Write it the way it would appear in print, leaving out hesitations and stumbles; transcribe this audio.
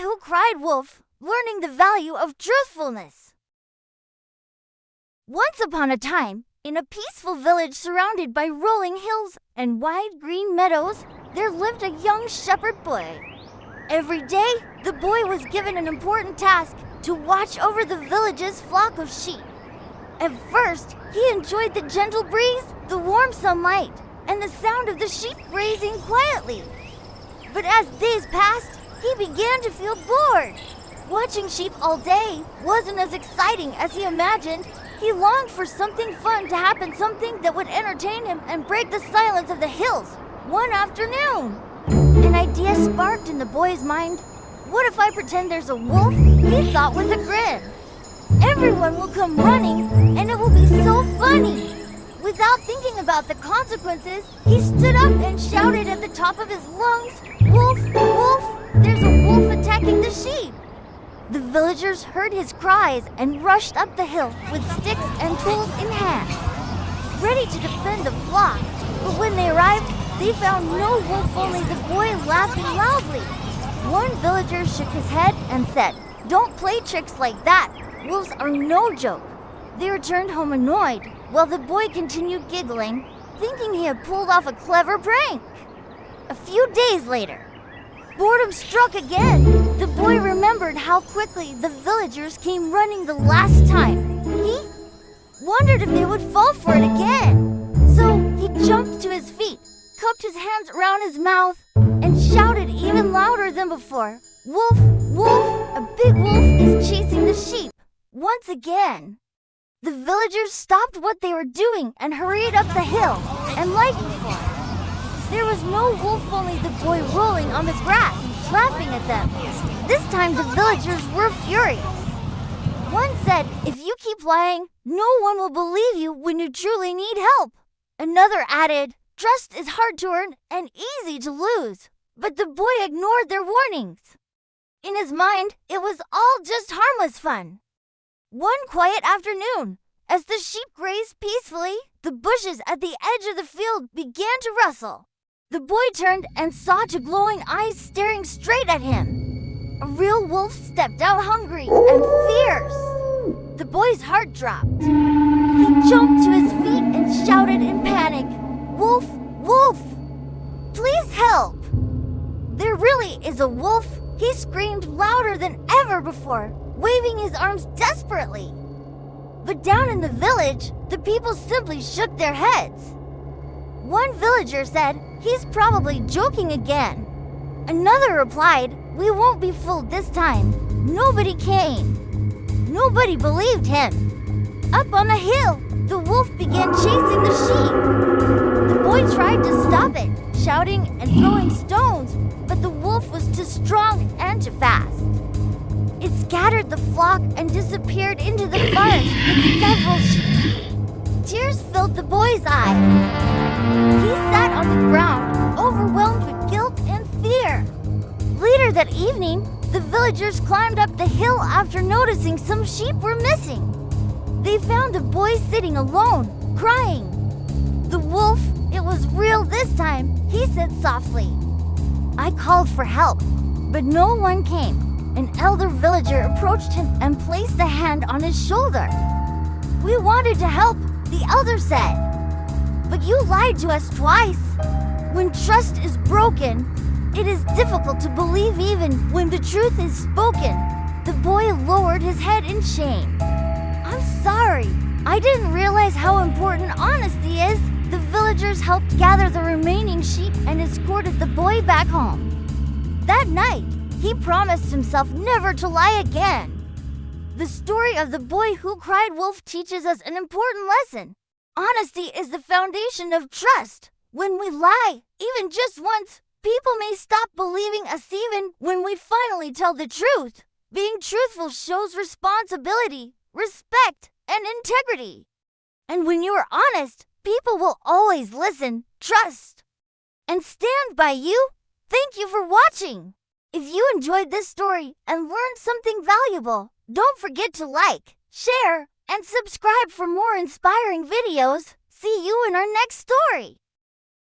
Who Cried Wolf, Learning the Value of Truthfulness. Once upon a time, in a peaceful village surrounded by rolling hills and wide green meadows, there lived a young shepherd boy. Every day, the boy was given an important task to watch over the village's flock of sheep. At first, he enjoyed the gentle breeze, the warm sunlight, and the sound of the sheep grazing quietly. But as days passed, he began to feel bored. Watching sheep all day wasn't as exciting as he imagined. He longed for something fun to happen, something that would entertain him and break the silence of the hills. One afternoon, an idea sparked in the boy's mind. What if I pretend there's a wolf? He thought with a grin. Everyone will come running, and it will be so funny. Without thinking about the consequences, he stood up and shouted at the top of his lungs, "Wolf, wolf, there's a wolf attacking the sheep." The villagers heard his cries and rushed up the hill with sticks and tools in hand, ready to defend the flock. But when they arrived, they found no wolf, only the boy laughing loudly. One villager shook his head and said, "Don't play tricks like that. Wolves are no joke." They returned home annoyed, while the boy continued giggling, thinking he had pulled off a clever prank. A few days later, boredom struck again. The boy remembered how quickly the villagers came running the last time. He wondered if they would fall for it again. So he jumped to his feet, cupped his hands around his mouth, and shouted even louder than before, "Wolf, wolf, a big wolf is chasing the sheep." Once again, the villagers stopped what they were doing and hurried up the hill. And like before, there was no wolf, only the boy rolling on the grass, laughing at them. This time the villagers were furious. One said, "If you keep lying, no one will believe you when you truly need help." Another added, "Trust is hard to earn and easy to lose." But the boy ignored their warnings. In his mind, it was all just harmless fun. One quiet afternoon, as the sheep grazed peacefully, the bushes at the edge of the field began to rustle. The boy turned and saw two glowing eyes staring straight at him. A real wolf stepped out, hungry and fierce. The boy's heart dropped. He jumped to his feet and shouted in panic, "Wolf, wolf, please help! There really is a wolf!" He screamed louder than ever before, waving his arms desperately. But down in the village, the people simply shook their heads. One villager said, "He's probably joking again." Another replied, "We won't be fooled this time." Nobody came. Nobody believed him. Up on the hill, the wolf began chasing the sheep. The boy tried to stop it, shouting and throwing stones, but the wolf was too strong and too fast. It scattered the flock and disappeared into the forest with several sheep. Tears filled the boy's eyes. He sat on the ground, overwhelmed with guilt and fear. Later that evening, the villagers climbed up the hill after noticing some sheep were missing. They found the boy sitting alone, crying. "The wolf, it was real this time," he said softly. "I called for help, but no one came." An elder villager approached him and placed a hand on his shoulder. "We wanted to help," the elder said, "but you lied to us twice." When trust is broken, it is difficult to believe even when the truth is spoken. The boy lowered his head in shame. "I'm sorry. I didn't realize how important honesty is." The villagers helped gather the remaining sheep and escorted the boy back home. That night, he promised himself never to lie again. The story of the boy who cried wolf teaches us an important lesson. Honesty is the foundation of trust. When we lie, even just once, people may stop believing us even when we finally tell the truth. Being truthful shows responsibility, respect, and integrity. And when you are honest, people will always listen, trust, and stand by you. Thank you for watching. If you enjoyed this story and learned something valuable, don't forget to like, share, and subscribe for more inspiring videos. See you in our next story.